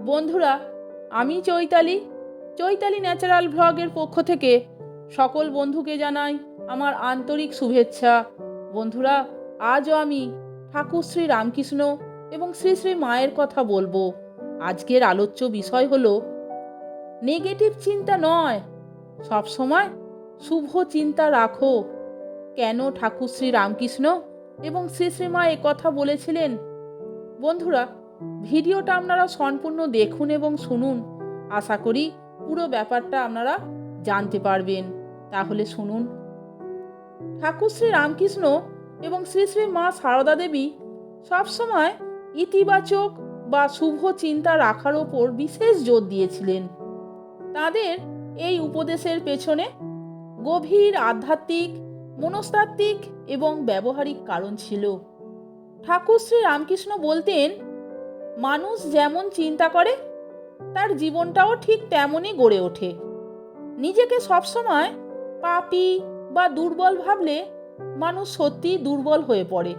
বন্ধুরা, আমি চৈতালি চৈতালি ন্যাচারাল ভ্লগের পক্ষ থেকে সকল বন্ধুকে জানাই আমার আন্তরিক শুভেচ্ছা। বন্ধুরা, আজও আমি ঠাকুর শ্রী রামকৃষ্ণ এবং শ্রী শ্রী মায়ের কথা বলবো। আজকের আলোচ্য বিষয় হলো নেগেটিভ চিন্তা নয়, সবসময় শুভ চিন্তা রাখো। কেন ঠাকুর শ্রী রামকৃষ্ণ এবং শ্রী শ্রী মা কথা বলেছিলেন? বন্ধুরা, ভিডিওটা আপনারা সম্পূর্ণ দেখুন এবং শুনুন। আশা করি পুরো ব্যাপারটা আপনারা জানতে পারবেন। তাহলে শুনুন। ঠাকুর শ্রী রামকৃষ্ণ এবং শ্রী শ্রী মা সারদা দেবী সবসময় ইতিবাচক বা শুভ চিন্তা রাখার ওপর বিশেষ জোর দিয়েছিলেন। তাদের এই উপদেশের পেছনে গভীর আধ্যাত্মিক, মনস্তাত্ত্বিক এবং ব্যবহারিক কারণ ছিল। ঠাকুর শ্রী রামকৃষ্ণ বলতেন, মানুষ যেমন চিন্তা করে তার জীবনটাও ঠিক তেমনই গড়ে ওঠে। নিজেকে সবসময় পাপী বা দুর্বল ভাবলে মানুষ সত্যি দুর্বল হয়ে পড়ে।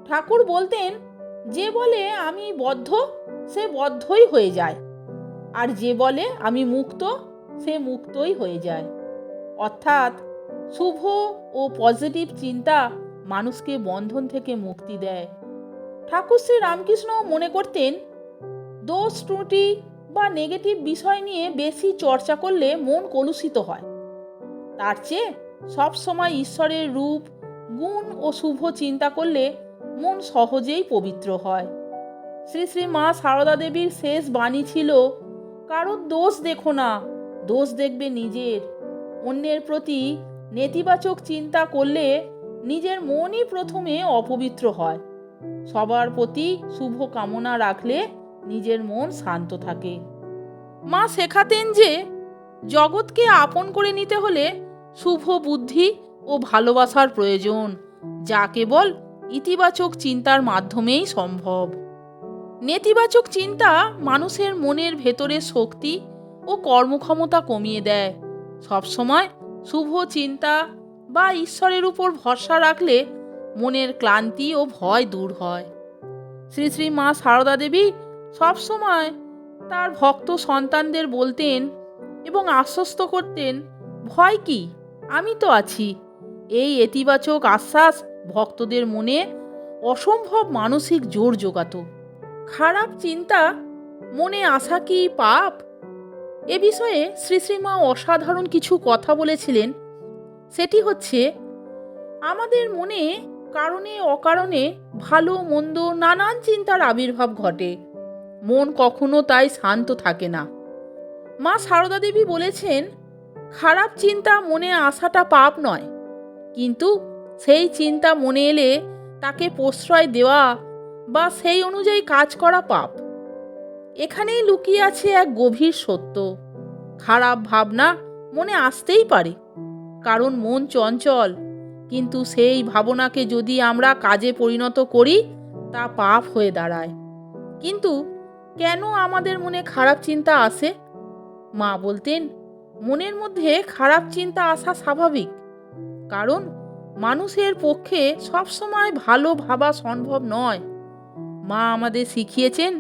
ঠাকুর বলতেন, যে বলে আমি বদ্ধ সে বদ্ধই হয়ে যায়, আর যে বলে আমি মুক্ত সে মুক্তই হয়ে যায়। অর্থাৎ শুভ ও পজিটিভ চিন্তা মানুষকে বন্ধন থেকে মুক্তি দেয়। ঠাকুর শ্রী রামকৃষ্ণ মনে করতেন, দোষ ত্রুটি বা নেগেটিভ বিষয় নিয়ে বেশি চর্চা করলে মন কলুষিত হয়। তার চেয়ে সবসময় ঈশ্বরের রূপ, গুণ ও শুভ চিন্তা করলে মন সহজেই পবিত্র হয়। শ্রী শ্রী মা সারদা দেবীর শেষ বাণী ছিল, কারোর দোষ দেখো না, দোষ দেখবে নিজের। অন্যের প্রতি নেতিবাচক চিন্তা করলে নিজের মনই প্রথমে অপবিত্র হয়। সবার প্রতি শুভ কামনা রাখলে নিজের মন শান্ত থাকে। মা শেখাতেন যে জগৎকে আপন করে নিতে হলে শুভ বুদ্ধি ও ভালোবাসার প্রয়োজন, যা কেবল ইতিবাচক চিন্তার মাধ্যমেই সম্ভব। নেতিবাচক চিন্তা মানুষের মনের ভেতরে শক্তি ও কর্মক্ষমতা কমিয়ে দেয়। সবসময় শুভ চিন্তা বা ঈশ্বরের উপর ভরসা রাখলে মনের ক্লান্তি ও ভয় দূর হয়। শ্রী শ্রী মা সারদা দেবী সবসময় তার ভক্ত সন্তানদের বলতেন এবং আশ্বস্ত করতেন, ভয় কি, আমি তো আছি। এই ইতিবাচক আশ্বাস ভক্তদের মনে অসম্ভব মানসিক জোর জোগাত। খারাপ চিন্তা মনে আসা কি পাপ? এ বিষয়ে শ্রী শ্রী মা অসাধারণ কিছু কথা বলেছিলেন। সেটি হচ্ছে, আমাদের মনে কারণে অকারণে ভালো মন্দ নানান চিন্তার আবির্ভাব ঘটে। মন কখনো তাই শান্ত থাকে না। মা সারদা দেবী বলেছেন, খারাপ চিন্তা মনে আসাটা পাপ নয়, কিন্তু সেই চিন্তা মনে এলে তাকে প্রশ্রয় দেওয়া বা সেই অনুযায়ী কাজ করা পাপ। এখানেই লুকিয়ে আছে এক গভীর সত্য। খারাপ ভাবনা মনে আসতেই পারে, কারণ মন চঞ্চল, কিন্তু সেই ভাবনাকে যদি আমরা কাজে পরিণত করি তা পাপ হয়ে দাঁড়ায়। কিন্তু কেন আমাদের মনে খারাপ চিন্তা আসে? মা বলতেন, মনের মধ্যে খারাপ চিন্তা আসা স্বাভাবিক, কারণ মানুষের পক্ষে সবসময় ভালো ভাবা সম্ভব নয়। মা আমাদের শিখিয়েছেন,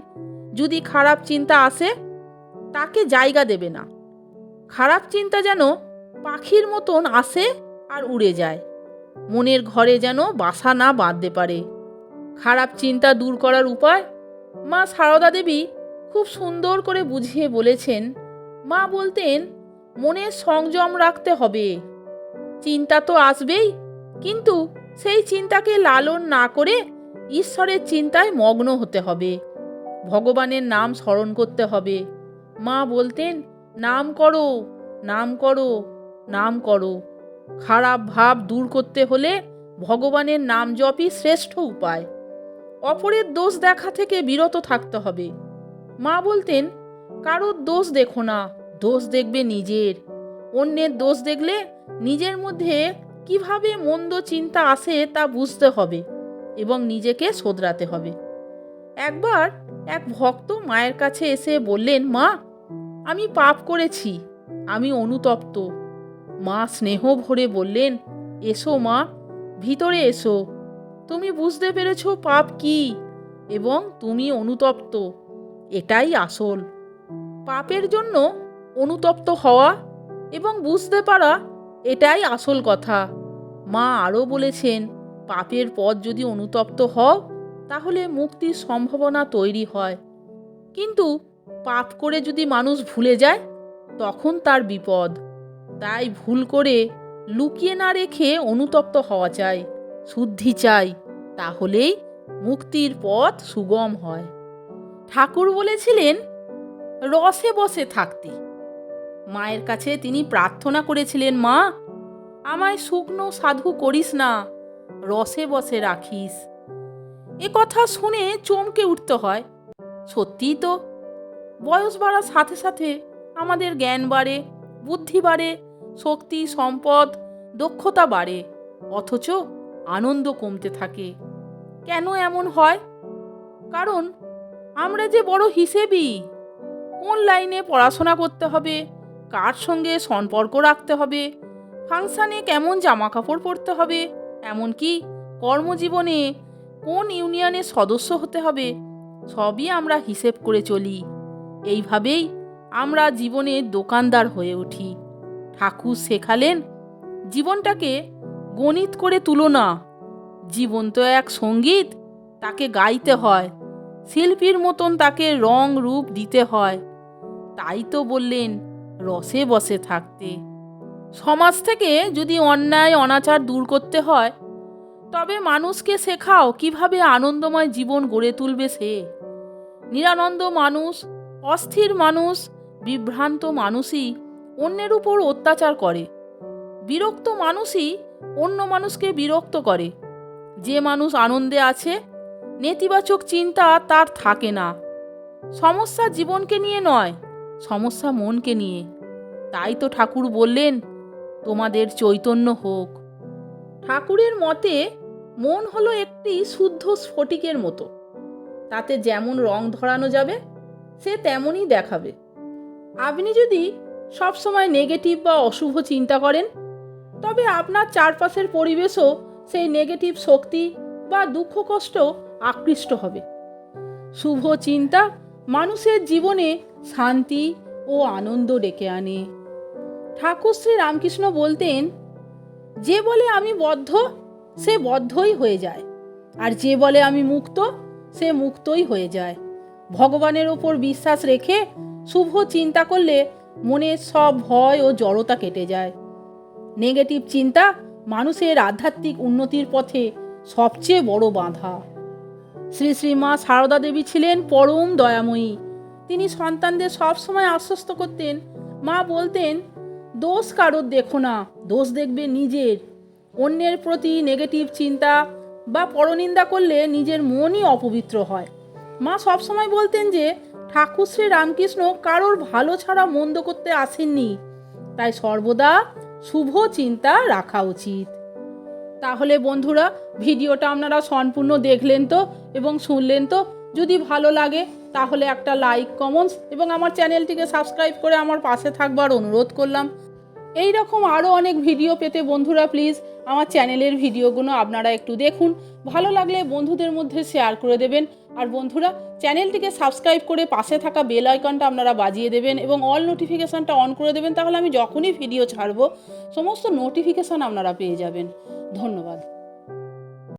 যদি খারাপ চিন্তা আসে তাকে জায়গা দেবে না। খারাপ চিন্তা যেন পাখির মতন আসে আর উড়ে যায়, মনের ঘরে যেন বাসা না বাঁধতে পারে। খারাপ চিন্তা দূর করার উপায় মা সারদা দেবী খুব সুন্দর করে বুঝিয়ে বলেছেন। মা বলতেন, মনের সংযম রাখতে হবে। চিন্তা তো আসবেই, কিন্তু সেই চিন্তাকে লালন না করে ঈশ্বরের চিন্তায় মগ্ন হতে হবে। ভগবানের নাম স্মরণ করতে হবে। মা বলতেন, নাম করো, নাম করো, নাম করো। খারাপ ভাব দূর করতে হলে ভগবানের নাম জপই শ্রেষ্ঠ উপায়। অপরের দোষ দেখা থেকে বিরত থাকতে হবে। মা বলতেন, কারোর দোষ দেখো না, দোষ দেখবে নিজের। অন্যের দোষ দেখলে নিজের মধ্যে কিভাবে মন্দ চিন্তা আসে তা বুঝতে হবে এবং নিজেকে শোধরাতে হবে। একবার এক ভক্ত মায়ের কাছে এসে বললেন, মা, আমি পাপ করেছি, আমি অনুতপ্ত। মা স্নেহ ভরে বললেন, এসো মা, ভিতরে এসো। তুমি বুঝতে পেরেছ পাপ কি এবং তুমি অনুতপ্ত। এটাই আসল। পাপের জন্য অনুতপ্ত হওয়া এবং বুঝতে পারা, এটাই আসল কথা। মা আরও বলেছেন, পাপের পথ যদি অনুতপ্ত হও তাহলে মুক্তির সম্ভাবনা তৈরি হয়, কিন্তু পাপ করে যদি মানুষ ভুলে যায় তখন তার বিপদ। তাই ভুল করে লুকিয়ে না রেখে অনুতপ্ত হওয়া চাই, শুদ্ধি চাই, তাহলেই মুক্তির পথ সুগম হয়। ঠাকুর বলেছিলেন রসে বসে থাকতে। মায়ের কাছে তিনি প্রার্থনা করেছিলেন, মা আমায় শুকনো সাধু করিস না, রসে বসে রাখিস। এ কথা শুনে চমকে উঠতে হয়। সত্যিই তো, বয়স বাড়ার সাথে সাথে আমাদের জ্ঞান বাড়ে, বুদ্ধি বাড়ে, শক্তি, সম্পদ, দক্ষতা বাড়ে, অথচ আনন্দ কমতে থাকে। কেন এমন হয়? কারণ আমরা যে বড় হিসেবি। কোন লাইনে পড়াশোনা করতে হবে, কার সঙ্গে সম্পর্ক রাখতে হবে, ফাংশানে কেমন জামা কাপড় পরতে হবে, এমনকি কর্মজীবনে কোন ইউনিয়নের সদস্য হতে হবে, সবই আমরা হিসেব করে চলি। এইভাবেই আমরা জীবনে দোকানদার হয়ে উঠি। ঠাকুর শেখালেন, জীবনটাকে গণিত করে তুলো না। জীবন তো এক সঙ্গীত, তাকে গাইতে হয়, শিল্পীর মতন তাকে রং রূপ দিতে হয়। তাই তো বললেন রসে বসে থাকতে। সমাজ থেকে যদি অন্যায় অনাচার দূর করতে হয়, তবে মানুষকে শেখাও কিভাবে আনন্দময় জীবন গড়ে তুলবে সে। নিরানন্দ মানুষ, অস্থির মানুষ, বিভ্রান্ত মানুষই অন্যের উপর অত্যাচার করে। বিরক্ত মানুষই অন্য মানুষকে বিরক্ত করে। যে মানুষ আনন্দে আছে, নেতিবাচক চিন্তা তার থাকে না। সমস্যা জীবনকে নিয়ে নয়, সমস্যা মনকে নিয়ে। তাই তো ঠাকুর বললেন, তোমাদের চৈতন্য হোক। ঠাকুরের মতে মন হলো একটি শুদ্ধ স্ফটিকের মতো। তাতে যেমন রং ধরানো যাবে সে তেমনই দেখাবে। আপনি যদি সবসময় নেগেটিভ বা অশুভ চিন্তা করেন, তবে আপনার চারপাশের পরিবেশও সেই নেগেটিভ শক্তি বা দুঃখ কষ্ট আকৃষ্ট হবে। শুভ চিন্তা মানুষের জীবনে শান্তি ও আনন্দ ডেকে আনে। ঠাকুর শ্রী রামকৃষ্ণ বলতেন, যে বলে আমি বদ্ধ সে বদ্ধই হয়ে যায়, আর যে বলে আমি মুক্ত সে মুক্তই হয়ে যায়। ভগবানের ওপর বিশ্বাস রেখে শুভ চিন্তা করলে মনের সব ভয় ও জড়তা কেটে যায়। নেগেটিভ চিন্তা মানুষের আধ্যাত্মিক উন্নতির পথে সবচেয়ে বড় বাধা। শ্রী শ্রী মা সারদা দেবী ছিলেন পরম দয়াময়ী। তিনি সন্তানদের সবসময় আশ্বস্ত করতেন। মা বলতেন, দোষ কারোর দেখো না, দোষ দেখবে নিজের। অন্যের প্রতি নেগেটিভ চিন্তা বা পরনিন্দা করলে নিজের মনই অপবিত্র হয়। মা সবসময় বলতেন যে ঠাকুর শ্রী রামকৃষ্ণ কারোর ভালো ছাড়া মন্দ করতে আসেননি, তাই সর্বদা শুভ চিন্তা রাখা উচিত। তাহলে বন্ধুরা, ভিডিওটা আপনারা সম্পূর্ণ দেখলেন তো এবং শুনলেন তো? যদি ভালো লাগে তাহলে একটা লাইক, কমেন্টস এবং আমার চ্যানেলটিকে সাবস্ক্রাইব করে আমার পাশে থাকবার অনুরোধ করলাম। এই রকম আরও অনেক ভিডিও পেতে বন্ধুরা প্লিজ আমার চ্যানেলের ভিডিওগুলো আপনারা একটু দেখুন। ভালো লাগলে বন্ধুদের মধ্যে শেয়ার করে দেবেন। আর বন্ধুরা, চ্যানেলটিকে সাবস্ক্রাইব করে পাশে থাকা বেল আইকনটা আপনারা বাজিয়ে দেবেন এবং অল নোটিফিকেশানটা অন করে দেবেন। তাহলে আমি যখনই ভিডিও ছাড়বো সমস্ত নোটিফিকেশান আপনারা পেয়ে যাবেন। ধন্যবাদ।